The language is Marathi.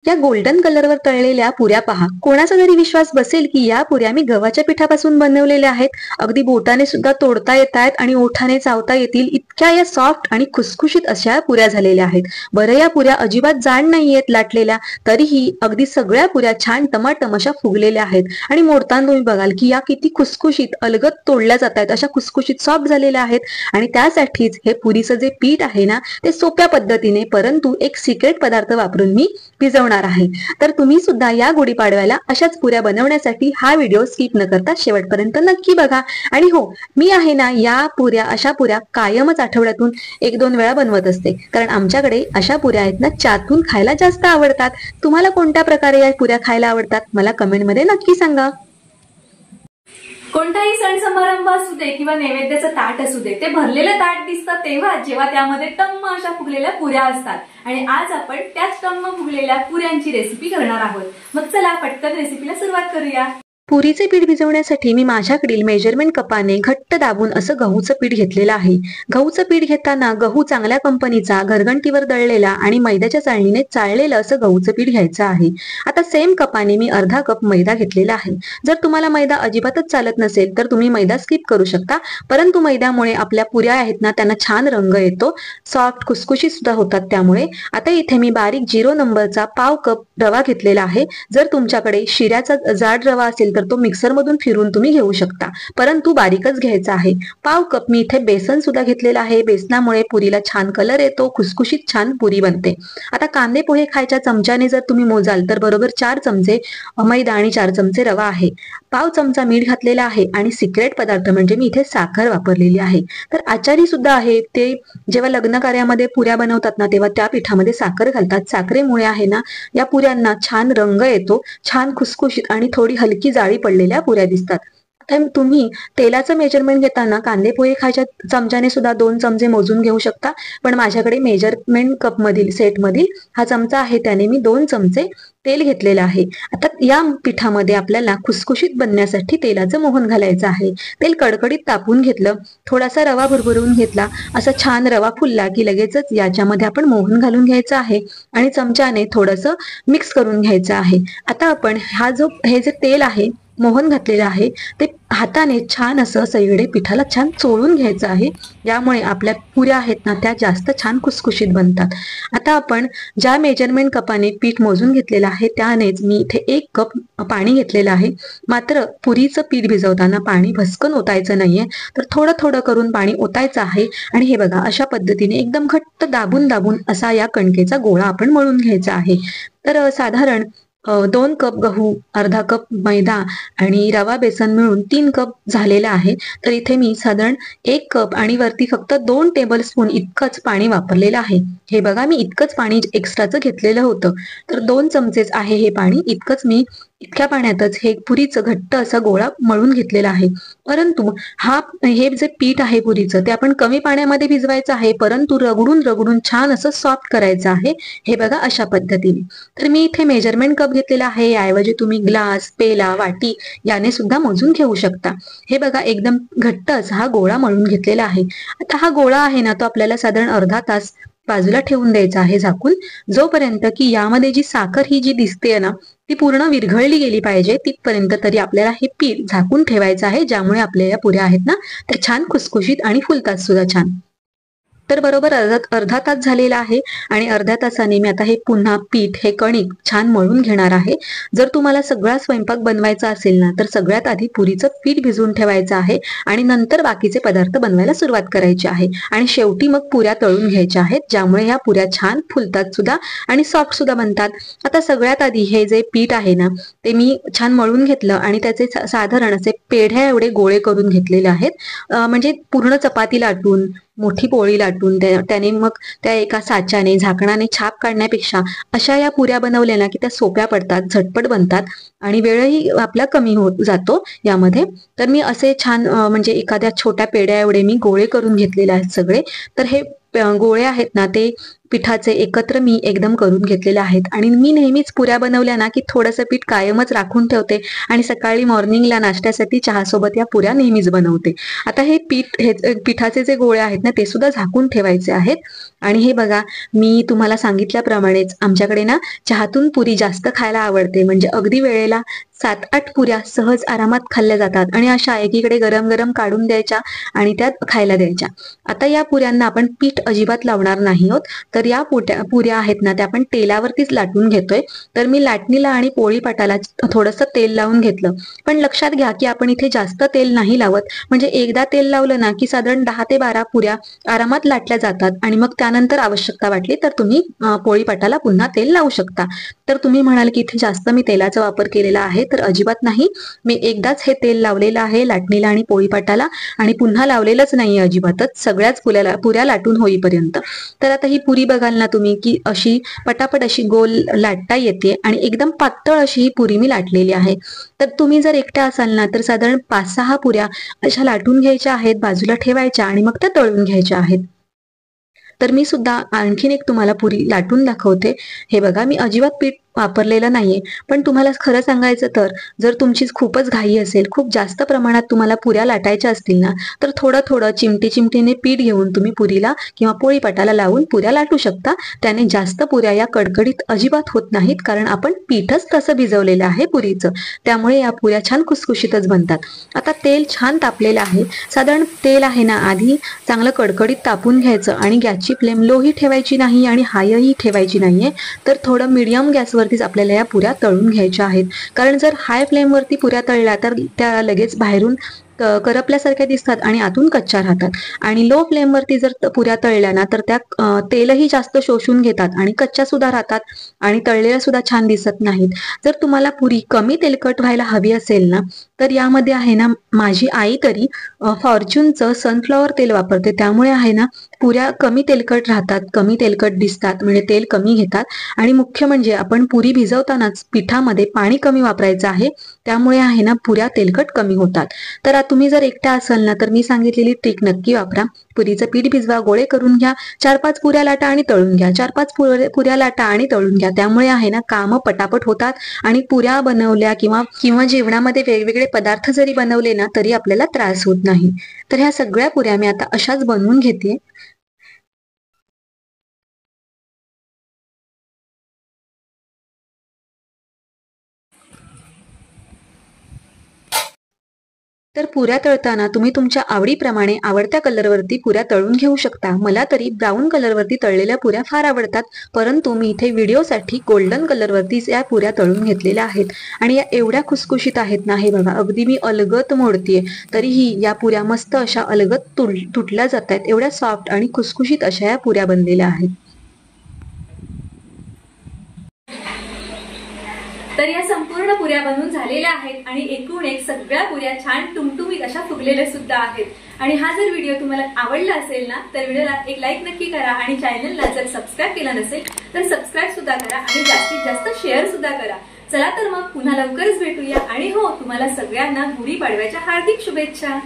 या गोल्डन कलरवर तळलेल्या पुऱ्या पहा. कोणाचा तरी विश्वास बसेल की या पुऱ्या मी गव्हाच्या पिठापासून बनवलेल्या आहेत. अगदी बोटाने सुद्धा तोडता येतात आणि ओठाने चावता येतील इतक्या या सॉफ्ट आणि खुसखुशीत अशा पुऱ्या झालेल्या आहेत. बरं, या पुऱ्या अजिबात जाड नाहीयेत लाटलेल्या, तरीही अगदी सगळ्या पुऱ्या छान टमाटम अशा फुगलेल्या आहेत. आणि मोडताना तुम्ही बघाल की या किती खुसखुशीत अलगद तोडल्या जात आहेत, अशा खुसखुशीत सॉफ्ट झालेल्या आहेत. आणि त्यासाठीच हे पुरीचं जे पीठ आहे ना, ते सोप्या पद्धतीने परंतु एक सिक्रेट पदार्थ वापरून मी भिजवणार आहे. तर तुम्ही सुद्धा या गुढीपाडव्याला अशाच पुऱ्या बनवण्यासाठी हा व्हिडिओ स्किप न करता शेवटपर्यंत नक्की बघा. आणि हो, मी आहे ना या पुऱ्या अशा पुऱ्या कायमच आठवड्यातून 1-2 वेळा बनवत असते, कारण आमच्याकडे अशा पुऱ्या आहेत ना चातून खायला जास्त आवडतात. तुम्हाला कोणत्या प्रकारे या पुऱ्या खायला आवडतात मला कमेंटमध्ये नक्की सांगा. कोणताही सण समारंभ असू दे किंवा नैवेद्याचं ताट असू दे, ते भरलेलं ताट दिसतं तेव्हा जेव्हा त्यामध्ये टम्म अशा फुगलेल्या पुऱ्या असतात. आणि आज आपण त्याच टम्म फुगलेल्या पुऱ्यांची रेसिपी करणार आहोत. मग चला पटकन रेसिपीला सुरुवात करूया. पुरीचे पीठ भिजवण्यासाठी मी माझ्याकडील मेजरमेंट कपाने घट्ट दाबून असं गहूचं पीठ घेतलेलं आहे. गहूचं पीठ घेताना गहू चांगल्या कंपनीचा, घरघंटीवर दळलेला आणि मैद्याच्या चाळणीने चाळलेलं असं गहूचं पीठ घ्यायचं आहे. आता सेम कपाने मी अर्धा कप मैदा घेतलेला आहे. जर तुम्हाला मैदा अजिबातच चालत नसेल तर तुम्ही मैदा स्किप करू शकता, परंतु मैद्यामुळे आपल्या पुऱ्या आहेत ना त्यांना छान रंग येतो, सॉफ्ट खुसखुशीत सुद्धा होतात. त्यामुळे आता इथे मी बारीक 0 नंबरचा पाव कप रवा घेतलेला आहे. जर तुमच्याकडे शिऱ्याचा जाड रवा असेल तर तो मिक्सर मधून फिरून तुम्ही घेऊ शकता, परंतु बारीकच घ्यायचा आहे. पाव कप मी इथे बेसन सुद्धा घेतलेला आहे. बेसनामुळे पुरीला छान कलर येतो, खुसखुशीत छान पुरी बनते. आता कांदे पोहे खायच्या चमच्याने जर तुम्ही मोजाल तर बरोबर 4 चमचे मैदा आणि 4 चमचे रवा आहे. पाव चमचा मीठ घातलेला आहे आणि सिक्रेट पदार्थ म्हणजे मी इथे साखर वापरलेली आहे. तर आचारी सुद्धा आहे, ते जेव्हा लग्न कार्यामध्ये पुऱ्या बनवतात ना तेव्हा त्या पिठामध्ये साखर घालतात. साखरेमुळे आहे ना या पुऱ्यांना छान रंग येतो, छान खुसखुशीत आणि थोडी हलकी जाळी पडलेल्या पुऱ्या दिसतात. तुम्ही तेलाचं मेजरमेंट घेताना कांदे पोहे खायच्या चमच्याने सुद्धा 2 चमचे मोजून घेऊ शकता, पण माझ्याकडे मेजरमेंट कप मधील सेट मधील हा चमचा आहे त्याने मी 2 चमचे तेल घेतलेलं आहे. आता या पिठामध्ये आपल्याला खुसखुशीत बनण्यासाठी तेलाचं मोहन घालायचं आहे. तेल कडकडीत तापून घेतलं, थोडासा रवा भरभरून घेतला, असा छान रवा फुलला की लगेचच याच्यामध्ये आपण मोहन घालून घ्यायचं आहे आणि चमच्याने थोडंसं मिक्स करून घ्यायचं आहे. आता आपण हे जे तेल आहे, मोहन घातलेलं आहे, ते हाताने छान असं सगळे पिठाला छान चोळून घ्यायचं आहे. यामुळे आपल्या पुऱ्या आहेत ना त्या जास्त छान खुसखुशीत बनतात. आता आपण ज्या मेजरमेंट कपाने पीठ मोजून घेतलेलं आहे त्यानेच मी इथे 1 कप पाणी घेतलेलं आहे. मात्र पुरीचं पीठ भिजवताना पाणी भसकन ओतायचं नाहीये, तर थोडं थोडं करून पाणी ओतायचं आहे. आणि हे बघा अशा पद्धतीने एकदम घट्ट दाबून दाबून असा या कणकेचा गोळा आपण मळून घ्यायचा आहे. तर साधारण 2 कप गहू, अर्धा कप मैदा आणि रवा बेसन मिळून 3 कप झालेला आहे. तर इथे मी साधारण 1 कप आणि वरती फक्त 2 टेबलस्पून इतकंच पाणी वापरलेलं आहे. हे बघा मी इतकंच पाणी एक्स्ट्राचं घेतलेलं होतं, तर 2 चमचेच आहे हे पाणी. इतक्या पाण्यातच हे पुरीचं घट्ट असा गोळा मळून घेतलेला आहे. परंतु हे जे पीठ आहे पुरीचं ते आपण कमी पाण्यामध्ये भिजवायचं आहे, परंतु रगडून रगडून छान असं सॉफ्ट करायचं आहे. हे बघा अशा पद्धतीने. तर मी इथे मेजरमेंट कप घेतलेला आहे, याऐवजी तुम्ही ग्लास, पेला, वाटी याने सुद्धा मोजून घेऊ शकता. हे बघा एकदम घट्ट असा हा गोळा मळून घेतलेला आहे. आता हा गोळा आहे ना तो आपल्याला साधारण अर्धा तास बाजूला ठेवून द्यायचा आहे झाकून, जोपर्यंत की यामध्ये जी साखर ही जी दिसते ना ती पूर्ण विरघळली गेली पाहिजे तिथपर्यंत तरी आपल्याला हे पीठ झाकून ठेवायचं आहे, ज्यामुळे आपल्या या पुऱ्या आहेत ना त्या छान खुसखुशीत आणि फुलतात सुद्धा छान. तर बरोबर अर्धा तास झालेला आहे आणि अर्ध्या तासाने मी आता हे पुन्हा पीठ, हे कणिक छान मळून घेणार आहे. जर तुम्हाला सगळा स्वयंपाक बनवायचा असेल ना तर सगळ्यात आधी पुरीचं पीठ भिजवून ठेवायचं आहे आणि नंतर बाकीचे पदार्थ बनवायला सुरुवात करायची आहे. आणि शेवटी मग पुऱ्या तळून घ्यायच्या आहेत, ज्यामुळे ह्या पुऱ्या छान फुलतात सुद्धा आणि सॉफ्ट सुद्धा बनतात. आता सगळ्यात आधी हे जे पीठ आहे ना ते मी छान मळून घेतलं आणि त्याचे साधारण असे पेढ्या एवढे गोळे करून घेतलेले आहेत. म्हणजे पूर्ण चपाती लाटून, मोठी पोळी लाटून त्याने मग त्या एका साच्याने, झाकणाने छाप काढण्यापेक्षा अशा या पुऱ्या बनवल्या ना की त्या सोप्या पडतात, झटपट बनतात आणि वेळही आपला कमी होत जातो यामध्ये. तर मी असे छान म्हणजे एखाद्या छोट्या पेढ्या एवढे मी गोळे करून घेतलेले आहेत सगळे. तर हे गोळे आहेत ना ते पिठाचे एकत्र मी एकदम करून घेतलेले आहेत. आणि मी नेहमीच पुऱ्या बनवल्या ना की थोडंसं पीठ कायमच राखून ठेवते आणि सकाळी मॉर्निंगला नाश्त्यासाठी चहासोबत या पुऱ्या नेहमीच बनवते. आता हे पिठाचे जे गोळे आहेत ना ते सुद्धा झाकून ठेवायचे आहेत. आणि हे बघा, मी तुम्हाला सांगितल्याप्रमाणेच आमच्याकडे ना चहातून पुरी जास्त खायला आवडते. म्हणजे अगदी वेळेला 7-8 पुऱ्या सहज आरामात खाल्ल्या जातात आणि अशा एकीकडे गरम गरम काढून द्यायच्या आणि त्यात खायला द्यायच्या. आता या पुऱ्यांना आपण पीठ अजिबात लावणार नाही आहोत, तर या पुऱ्या आहेत ना त्या आपण तेलावरतीच लाटून घेतोय. तर मी लाटणीला आणि पोळीपाटाला थोडंसं तेल लावून घेतलं. पण लक्षात घ्या की आपण इथे जास्त तेल नाही लावत. म्हणजे एकदा तेल लावलं ना की साधारण 10 ते 12 पुऱ्या आरामात लाटल्या जातात आणि मग त्यानंतर आवश्यकता वाटली तर तुम्ही पोळीपाटाला पुन्हा तेल लावू शकता. तर तुम्ही म्हणाल की इथे जास्त मी तेलाचा वापर केलेला आहे, तर अजिबात नाही. मी एकदाच हे तेल लावलेलं आहे लाटणीला आणि पोळीपाटाला आणि पुन्हा लावलेलंच नाही अजिबातच, सगळ्याच पुऱ्या लाटून होईपर्यंत. तर आता ही पुरी बघाल ना तुम्ही की अशी पटापट अशी गोल लाटता येते आणि एकदम पातळ अशी ही पुरी मी लाटलेली आहे. तर तुम्ही जर एकट्या असाल ना तर साधारण 5-6 पुऱ्या अशा लाटून घ्यायच्या आहेत, बाजूला ठेवायच्या आणि मग त्या तळून घ्यायच्या आहेत. तर मी सुद्धा आणखीन एक तुम्हाला पुरी लाटून दाखवते. हे बघा, मी अजिबात पीठ वापरलेलं नाहीये. पण तुम्हाला खरं सांगायचं तर जर तुमची खूपच घाई असेल, खूप जास्त प्रमाणात तुम्हाला पुऱ्या लाटायच्या असतील ना तर थोडं थोडं चिमटीने पीठ घेऊन तुम्ही पुरीला किंवा पोळीपाटाला लावून पुऱ्या लाटू शकता. त्याने जास्त पुऱ्या या कडकडीत अजिबात होत नाहीत, कारण आपण पीठच तसं भिजवलेलं आहे पुरीचं. त्यामुळे या पुऱ्या छान खुसखुशीतच बनतात. आता तेल छान तापलेलं आहे. साधारण तेल आहे ना आधी चांगलं कडकडीत तापून घ्यायचं आणि गॅसची फ्लेम लोही ठेवायची नाही आणि हायही ठेवायची नाहीये. तर थोडं मीडियम गॅसवरतीच आपल्याला या पुऱ्या तळून घ्यायच्या आहेत. कारण जर हाय फ्लेमवरती पुऱ्या तळल्या तर त्या लगेच बाहेरून करपल्यासारख्या दिसतात आणि आतून कच्च्या राहतात. आणि लो फ्लेमवरती जर पुऱ्या तळल्या ना तर त्या तेलही जास्त शोषून घेतात आणि कच्च्या सुद्धा राहतात आणि तळलेल्या सुद्धा छान दिसत नाहीत. जर तुम्हाला पुरी कमी तेलकट व्हायला हवी असेल ना तर यामध्ये आहे ना, माझी आई तरी फॉर्च्यूनचं सनफ्लॉवर तेल वापरते. त्यामुळे आहे ना पुऱ्या कमी तेलकट राहतात, कमी तेलकट दिसतात, म्हणजे तेल कमी घेतात. आणि मुख्य म्हणजे आपण पुरी भिजवतानाच पिठामध्ये पाणी कमी वापरायचं आहे. त्यामुळे आहे ना पुऱ्या तेलकट कमी होतात. तर तुम्ही जर एकट्या असाल ना तर मी सांगितलेली ट्रिक नक्की वापरा. पुरीचं पीठ भिजवा, गोळे करून घ्या, 4-5 पुऱ्या लाटा आणि तळून घ्या, 4-5 पुऱ्या लाटा आणि तळून घ्या. त्यामुळे आहे ना कामं पटापट होतात आणि पुऱ्या बनवल्या किंवा जेवणामध्ये वेगवेगळे पदार्थ जरी बनवले ना तरी आपल्याला त्रास होत नाही. तर ह्या सगळ्या पुऱ्या मी आता अशाच बनवून घेते. तर पुऱ्या तळताना तुम्ही तुमच्या आवडीप्रमाणे आवडत्या कलरवरती पुऱ्या तळून घेऊ शकता. मला तरी ब्राऊन कलरवरती तळलेल्या पुऱ्या फार आवडतात, परंतु मी इथे व्हिडिओसाठी गोल्डन कलरवरतीच या पुऱ्या तळून घेतलेल्या आहेत. आणि या एवढ्या खुसखुशीत आहेत ना, हे बघा अगदी मी अलगत मोडतीये तरीही या पुऱ्या मस्त अशा अलगत तुटल्या जात आहेत. एवढ्या सॉफ्ट आणि खुसखुशीत अशा या पुऱ्या बनलेल्या आहेत. तर या संपूर्ण पुऱ्या बनवून झालेल्या आहेत आणि एकूण एक सगळ्या पुऱ्या छान टुमटुमीत अशा फुगलेल्या सुद्धा आहेत. आणि हा जर व्हिडिओ तुम्हाला आवडला असेल ना तर व्हिडिओला एक लाईक नक्की करा आणि चॅनलला जर सबस्क्राईब केलं नसेल तर सबस्क्राईब सुद्धा करा आणि जास्तीत जास्त शेअर सुद्धा करा. चला तर मग पुन्हा लवकरच भेटूया. आणि हो, तुम्हाला सगळ्यांना गुढीपाडव्याच्या हार्दिक शुभेच्छा.